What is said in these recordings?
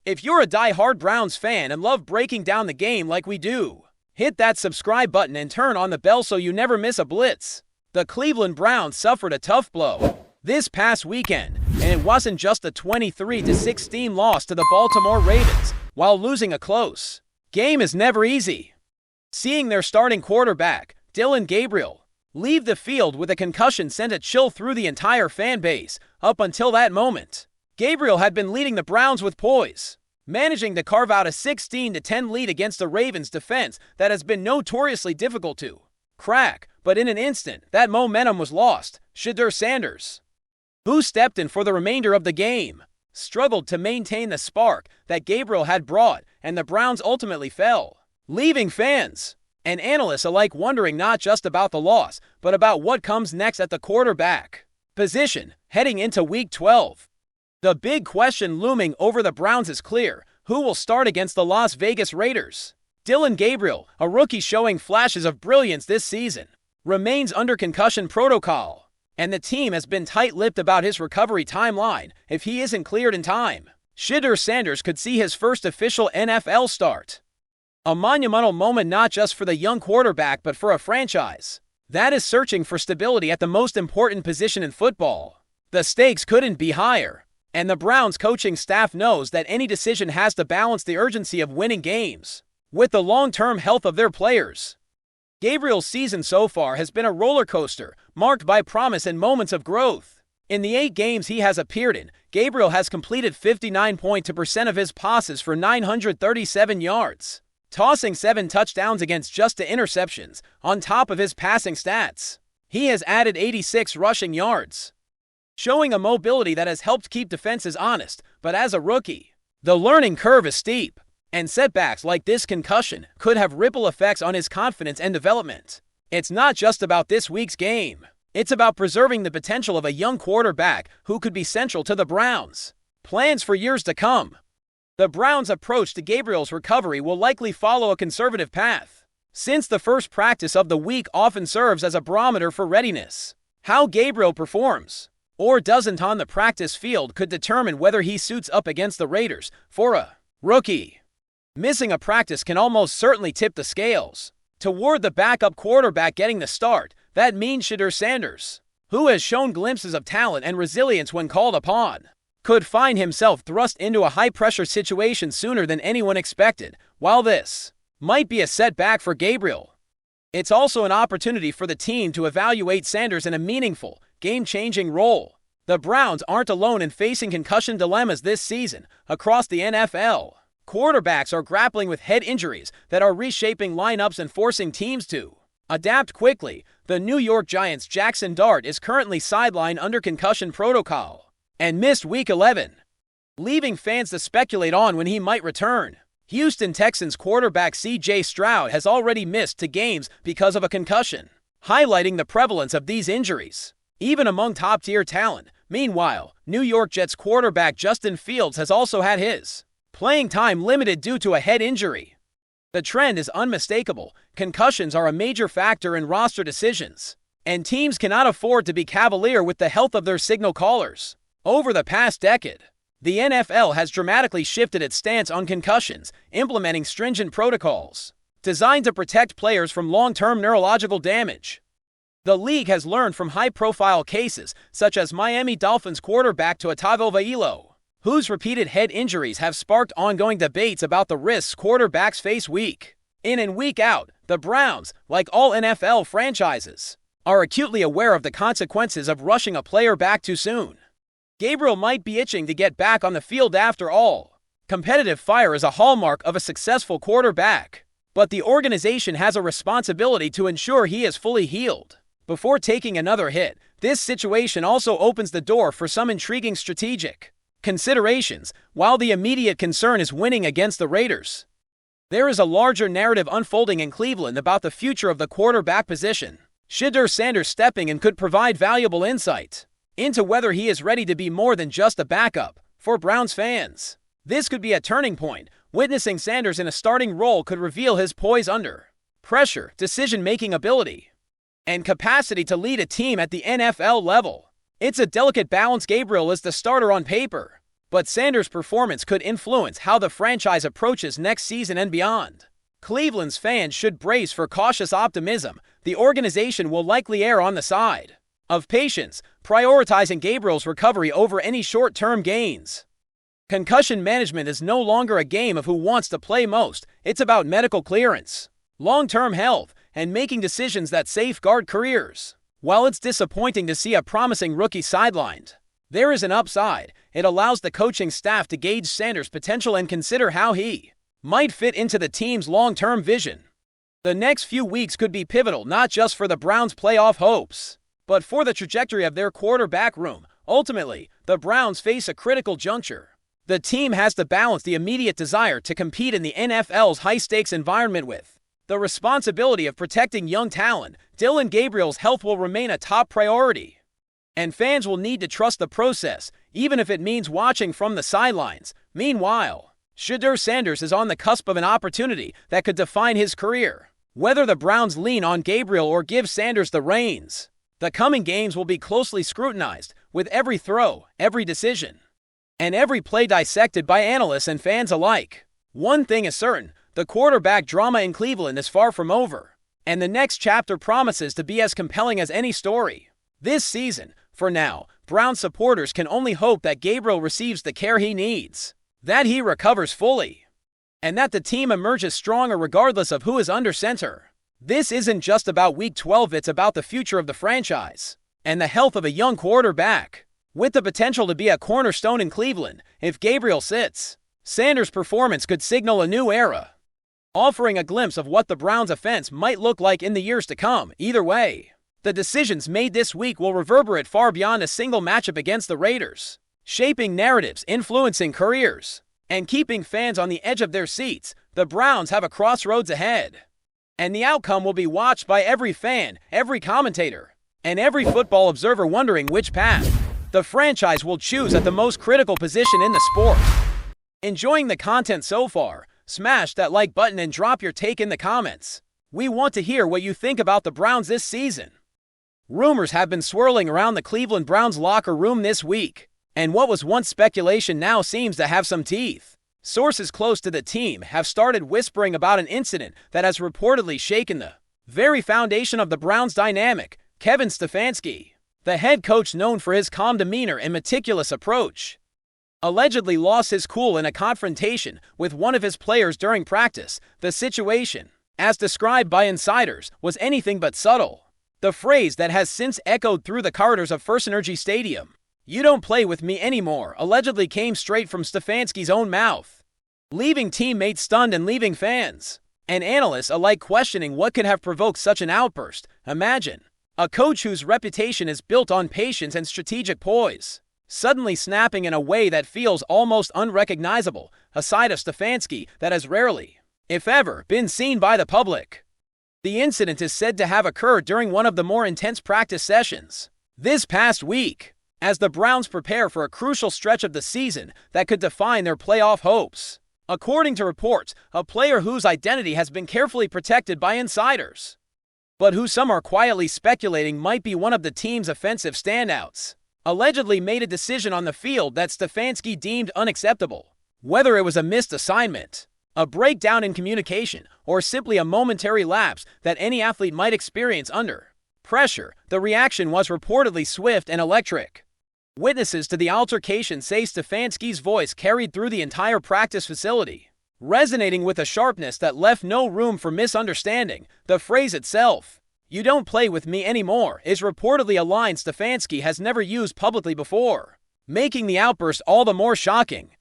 If you're a die-hard Browns fan and love breaking down the game like we do, hit that subscribe button and turn on the bell so you never miss a blitz. The Cleveland Browns suffered a tough blow this past weekend, and it wasn't just a 23-16 loss to the Baltimore Ravens, while losing a close game is never easy. Seeing their starting quarterback, Dillon Gabriel, leave the field with a concussion sent a chill through the entire fan base. Up until that moment, Gabriel had been leading the Browns with poise, managing to carve out a 16-10 lead against the Ravens defense that has been notoriously difficult to crack, but in an instant, that momentum was lost. Shedeur Sanders, who stepped in for the remainder of the game, struggled to maintain the spark that Gabriel had brought, and the Browns ultimately fell, leaving fans and analysts alike wondering not just about the loss, but about what comes next at the quarterback position heading into Week 12. The big question looming over the Browns is clear: who will start against the Las Vegas Raiders? Dillon Gabriel, a rookie showing flashes of brilliance this season, remains under concussion protocol, and the team has been tight-lipped about his recovery timeline if he isn't cleared in time. Shedeur Sanders could see his first official NFL start. A monumental moment not just for the young quarterback but for a franchise that is searching for stability at the most important position in football. The stakes couldn't be higher, and the Browns coaching staff knows that any decision has to balance the urgency of winning games with the long-term health of their players. Gabriel's season so far has been a roller coaster, marked by promise and moments of growth. In the 8 games he has appeared in, Gabriel has completed 59.2% of his passes for 937 yards, tossing 7 touchdowns against just 2 interceptions. On top of his passing stats, he has added 86 rushing yards, showing a mobility that has helped keep defenses honest. But as a rookie, the learning curve is steep, and setbacks like this concussion could have ripple effects on his confidence and development. It's not just about this week's game. It's about preserving the potential of a young quarterback who could be central to the Browns' plans for years to come. The Browns' approach to Gabriel's recovery will likely follow a conservative path, since the first practice of the week often serves as a barometer for readiness. How Gabriel performs or doesn't on the practice field could determine whether he suits up against the Raiders. For a rookie, missing a practice can almost certainly tip the scales toward the backup quarterback getting the start. That means Shedeur Sanders, who has shown glimpses of talent and resilience when called upon, could find himself thrust into a high-pressure situation sooner than anyone expected. While this might be a setback for Gabriel, it's also an opportunity for the team to evaluate Sanders in a meaningful, game-changing role. The Browns aren't alone in facing concussion dilemmas this season. Across the NFL, quarterbacks are grappling with head injuries that are reshaping lineups and forcing teams to adapt quickly. The New York Giants' Jackson Dart is currently sidelined under concussion protocol and missed Week 11, leaving fans to speculate on when he might return. Houston Texans quarterback C.J. Stroud has already missed 2 games because of a concussion, highlighting the prevalence of these injuries, even among top-tier talent. Meanwhile, New York Jets quarterback Justin Fields has also had his playing time limited due to a head injury. The trend is unmistakable. Concussions are a major factor in roster decisions, and teams cannot afford to be cavalier with the health of their signal callers. Over the past decade, the NFL has dramatically shifted its stance on concussions, implementing stringent protocols designed to protect players from long-term neurological damage. The league has learned from high-profile cases such as Miami Dolphins quarterback Tua Tagovailoa, whose repeated head injuries have sparked ongoing debates about the risks quarterbacks face week in and week out. The Browns, like all NFL franchises, are acutely aware of the consequences of rushing a player back too soon. Gabriel might be itching to get back on the field after all. Competitive fire is a hallmark of a successful quarterback, but the organization has a responsibility to ensure he is fully healed before taking another hit. This situation also opens the door for some intriguing strategic considerations. While the immediate concern is winning against the Raiders, there is a larger narrative unfolding in Cleveland about the future of the quarterback position. Shedeur Sanders stepping in could provide valuable insight into whether he is ready to be more than just a backup. For Browns fans, this could be a turning point. Witnessing Sanders in a starting role could reveal his poise under pressure, decision-making ability, and capacity to lead a team at the NFL level. It's a delicate balance. Gabriel is the starter on paper, but Sanders' performance could influence how the franchise approaches next season and beyond. Cleveland's fans should brace for cautious optimism. The organization will likely err on the side of patience, prioritizing Gabriel's recovery over any short-term gains. Concussion management is no longer a game of who wants to play most. It's about medical clearance, long-term health, and making decisions that safeguard careers. While it's disappointing to see a promising rookie sidelined, there is an upside. It allows the coaching staff to gauge Sanders' potential and consider how he might fit into the team's long-term vision. The next few weeks could be pivotal not just for the Browns' playoff hopes, but for the trajectory of their quarterback room. Ultimately, the Browns face a critical juncture. The team has to balance the immediate desire to compete in the NFL's high-stakes environment with the responsibility of protecting young talent. Dillon Gabriel's health will remain a top priority, and fans will need to trust the process, even if it means watching from the sidelines. Meanwhile, Shedeur Sanders is on the cusp of an opportunity that could define his career. Whether the Browns lean on Gabriel or give Sanders the reins, the coming games will be closely scrutinized, with every throw, every decision, and every play dissected by analysts and fans alike. One thing is certain, the quarterback drama in Cleveland is far from over, and the next chapter promises to be as compelling as any story this season. For now, Browns supporters can only hope that Gabriel receives the care he needs, that he recovers fully, and that the team emerges stronger regardless of who is under center. This isn't just about Week 12, it's about the future of the franchise and the health of a young quarterback with the potential to be a cornerstone in Cleveland. If Gabriel sits, Sanders' performance could signal a new era, offering a glimpse of what the Browns' offense might look like in the years to come. Either way, the decisions made this week will reverberate far beyond a single matchup against the Raiders, shaping narratives, influencing careers, and keeping fans on the edge of their seats. The Browns have a crossroads ahead, and the outcome will be watched by every fan, every commentator, and every football observer wondering which path the franchise will choose at the most critical position in the sport. Enjoying the content so far? Smash that like button and drop your take in the comments. We want to hear what you think about the Browns this season. Rumors have been swirling around the Cleveland Browns locker room this week, and what was once speculation now seems to have some teeth. Sources close to the team have started whispering about an incident that has reportedly shaken the very foundation of the Browns' dynamic. Kevin Stefanski, the head coach known for his calm demeanor and meticulous approach, allegedly lost his cool in a confrontation with one of his players during practice. The situation, as described by insiders, was anything but subtle. The phrase that has since echoed through the corridors of First Energy Stadium, "You don't play with me anymore," allegedly came straight from Stefanski's own mouth, leaving teammates stunned and leaving fans and analysts alike questioning what could have provoked such an outburst. Imagine a coach whose reputation is built on patience and strategic poise suddenly snapping in a way that feels almost unrecognizable, a side of Stefanski that has rarely, if ever, been seen by the public. The incident is said to have occurred during one of the more intense practice sessions this past week, as the Browns prepare for a crucial stretch of the season that could define their playoff hopes. According to reports, a player whose identity has been carefully protected by insiders, but who some are quietly speculating might be one of the team's offensive standouts, allegedly made a decision on the field that Stefanski deemed unacceptable. Whether it was a missed assignment, a breakdown in communication, or simply a momentary lapse that any athlete might experience under pressure, the reaction was reportedly swift and electric. Witnesses to the altercation say Stefanski's voice carried through the entire practice facility, resonating with a sharpness that left no room for misunderstanding. The phrase itself, "You don't play with me anymore," is reportedly a line Stefanski has never used publicly before, making the outburst all the more shocking.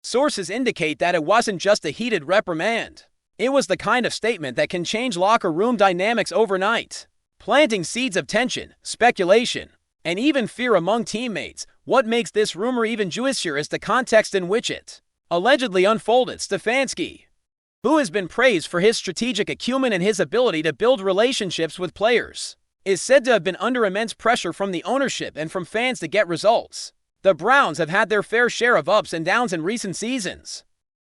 Sources indicate that it wasn't just a heated reprimand. It was the kind of statement that can change locker room dynamics overnight, planting seeds of tension, speculation, and even fear among teammates. What makes this rumor even juicier is the context in which it allegedly unfolded. Stefanski, who has been praised for his strategic acumen and his ability to build relationships with players, is said to have been under immense pressure from the ownership and from fans to get results. The Browns have had their fair share of ups and downs in recent seasons,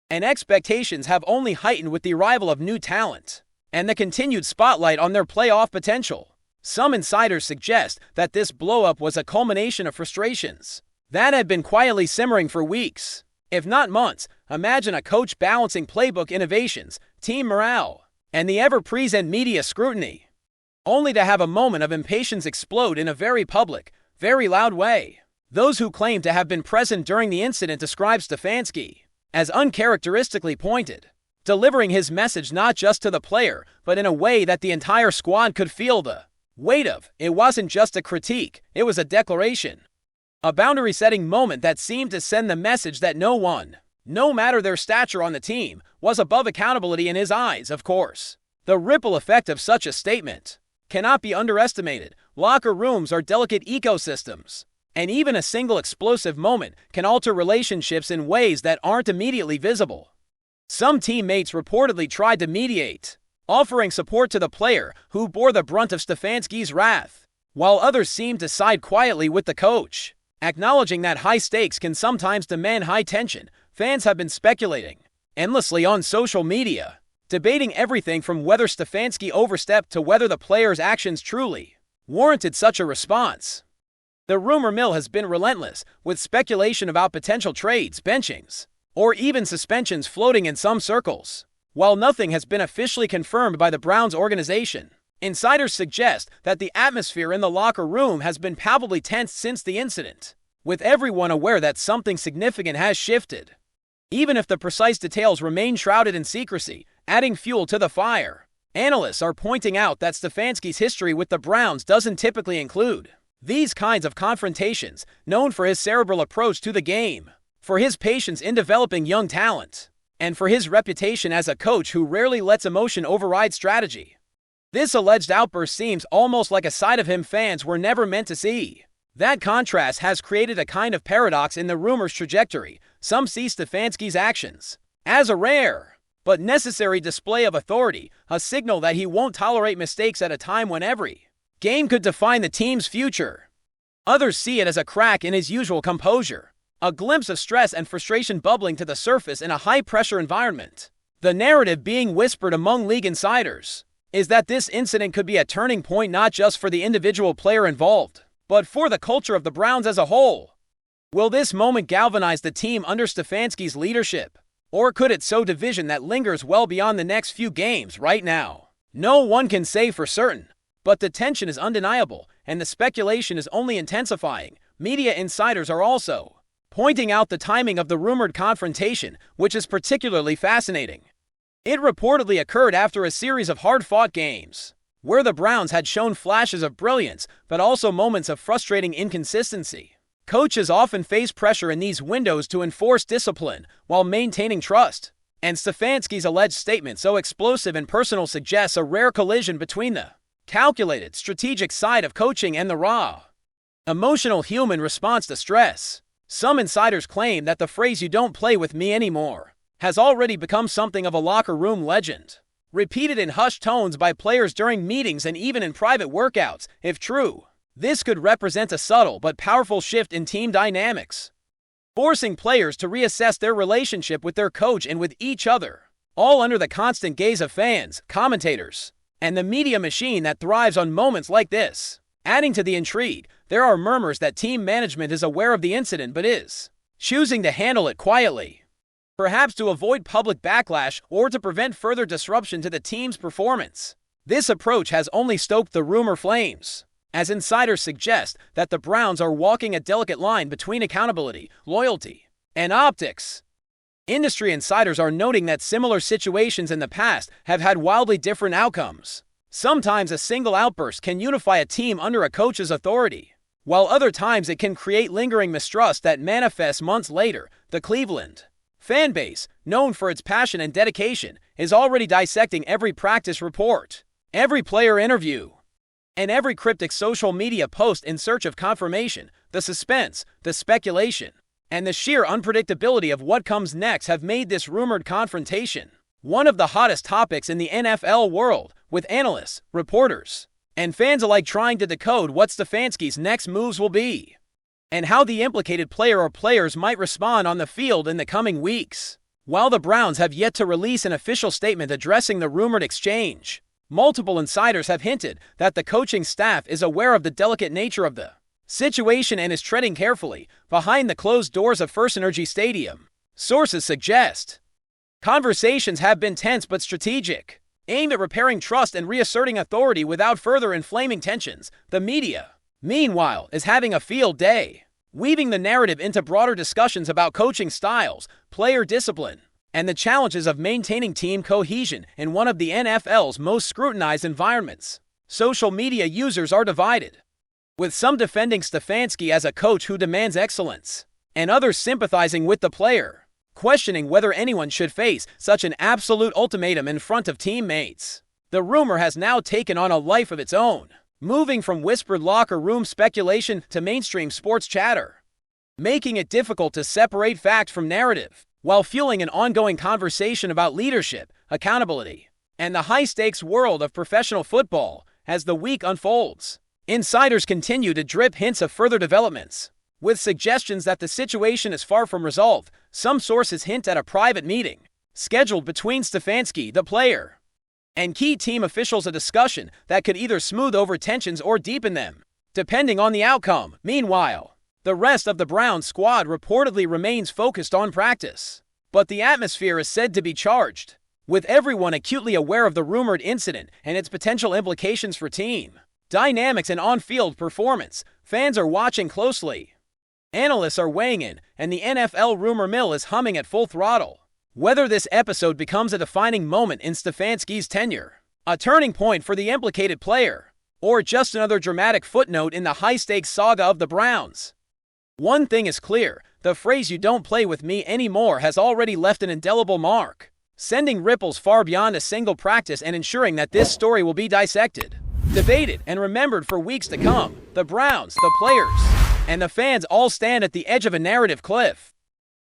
and expectations have only heightened with the arrival of new talent and the continued spotlight on their playoff potential. Some insiders suggest that this blow-up was a culmination of frustrations that had been quietly simmering for weeks, if not months. Imagine a coach balancing playbook innovations, team morale, and the ever-present media scrutiny, only to have a moment of impatience explode in a very public, very loud way. Those who claim to have been present during the incident describe Stefanski as uncharacteristically pointed, delivering his message not just to the player, but in a way that the entire squad could feel the weight of. It wasn't just a critique, it was a declaration. A boundary-setting moment that seemed to send the message that no one, no matter their stature on the team, was above accountability in his eyes, of course. The ripple effect of such a statement cannot be underestimated. Locker rooms are delicate ecosystems, and even a single explosive moment can alter relationships in ways that aren't immediately visible. Some teammates reportedly tried to mediate, offering support to the player who bore the brunt of Stefanski's wrath, while others seemed to side quietly with the coach. Acknowledging that high stakes can sometimes demand high tension, fans have been speculating endlessly on social media, debating everything from whether Stefanski overstepped to whether the player's actions truly warranted such a response. The rumor mill has been relentless, with speculation about potential trades, benchings, or even suspensions floating in some circles. While nothing has been officially confirmed by the Browns organization, insiders suggest that the atmosphere in the locker room has been palpably tense since the incident, with everyone aware that something significant has shifted. Even if the precise details remain shrouded in secrecy, adding fuel to the fire, analysts are pointing out that Stefanski's history with the Browns doesn't typically include these kinds of confrontations. Known for his cerebral approach to the game, for his patience in developing young talent, and for his reputation as a coach who rarely lets emotion override strategy, this alleged outburst seems almost like a side of him fans were never meant to see. That contrast has created a kind of paradox in the rumor's trajectory. Some see Stefanski's actions as a rare but necessary display of authority, a signal that he won't tolerate mistakes at a time when every game could define the team's future. Others see it as a crack in his usual composure, a glimpse of stress and frustration bubbling to the surface in a high-pressure environment. The narrative being whispered among league insiders is that this incident could be a turning point not just for the individual player involved, but for the culture of the Browns as a whole. Will this moment galvanize the team under Stefanski's leadership, or could it sow division that lingers well beyond the next few games? Right now, no one can say for certain, but the tension is undeniable, and the speculation is only intensifying. Media insiders are also pointing out the timing of the rumored confrontation, which is particularly fascinating. It reportedly occurred after a series of hard-fought games, where the Browns had shown flashes of brilliance, but also moments of frustrating inconsistency. Coaches often face pressure in these windows to enforce discipline while maintaining trust, and Stefanski's alleged statement, so explosive and personal, suggests a rare collision between the calculated, strategic side of coaching and the raw, emotional human response to stress. Some insiders claim that the phrase "you don't play with me anymore" has already become something of a locker room legend, repeated in hushed tones by players during meetings and even in private workouts. If true, this could represent a subtle but powerful shift in team dynamics, forcing players to reassess their relationship with their coach and with each other, all under the constant gaze of fans, commentators, and the media machine that thrives on moments like this. Adding to the intrigue, there are murmurs that team management is aware of the incident but is choosing to handle it quietly, perhaps to avoid public backlash or to prevent further disruption to the team's performance. This approach has only stoked the rumor flames, as insiders suggest that the Browns are walking a delicate line between accountability, loyalty, and optics. Industry insiders are noting that similar situations in the past have had wildly different outcomes. Sometimes a single outburst can unify a team under a coach's authority, while other times it can create lingering mistrust that manifests months later. The Cleveland fan base, known for its passion and dedication, is already dissecting every practice report, every player interview, and every cryptic social media post in search of confirmation. The suspense, the speculation, and the sheer unpredictability of what comes next have made this rumored confrontation one of the hottest topics in the NFL world, with analysts, reporters, and fans alike trying to decode what Stefanski's next moves will be, and how the implicated player or players might respond on the field in the coming weeks. While the Browns have yet to release an official statement addressing the rumored exchange, multiple insiders have hinted that the coaching staff is aware of the delicate nature of the situation and is treading carefully behind the closed doors of FirstEnergy Stadium. Sources suggest conversations have been tense but strategic, aimed at repairing trust and reasserting authority without further inflaming tensions. The media, meanwhile, is having a field day, weaving the narrative into broader discussions about coaching styles, player discipline, and the challenges of maintaining team cohesion in one of the NFL's most scrutinized environments. Social media users are divided, with some defending Stefanski as a coach who demands excellence, and others sympathizing with the player, questioning whether anyone should face such an absolute ultimatum in front of teammates. The rumor has now taken on a life of its own, moving from whispered locker room speculation to mainstream sports chatter, making it difficult to separate fact from narrative, while fueling an ongoing conversation about leadership, accountability, and the high-stakes world of professional football. As the week unfolds, insiders continue to drip hints of further developments, with suggestions that the situation is far from resolved. Some sources hint at a private meeting scheduled between Stefanski, the player, and key team officials, a discussion that could either smooth over tensions or deepen them, depending on the outcome. Meanwhile, the rest of the Browns squad reportedly remains focused on practice, but the atmosphere is said to be charged, with everyone acutely aware of the rumored incident and its potential implications for team dynamics and on-field performance. Fans are watching closely, analysts are weighing in, and the NFL rumor mill is humming at full throttle. Whether this episode becomes a defining moment in Stefanski's tenure, a turning point for the implicated player, or just another dramatic footnote in the high-stakes saga of the Browns, one thing is clear: the phrase "you don't play with me anymore" has already left an indelible mark, sending ripples far beyond a single practice and ensuring that this story will be dissected, debated, and remembered for weeks to come. The Browns, the players, and the fans all stand at the edge of a narrative cliff,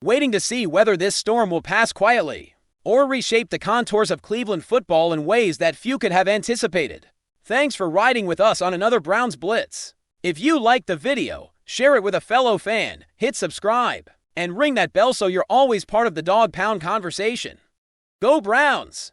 waiting to see whether this storm will pass quietly or reshape the contours of Cleveland football in ways that few could have anticipated. Thanks for riding with us on another Browns Blitz. If you liked the video, share it with a fellow fan, hit subscribe, and ring that bell so you're always part of the Dawg Pound conversation. Go Browns!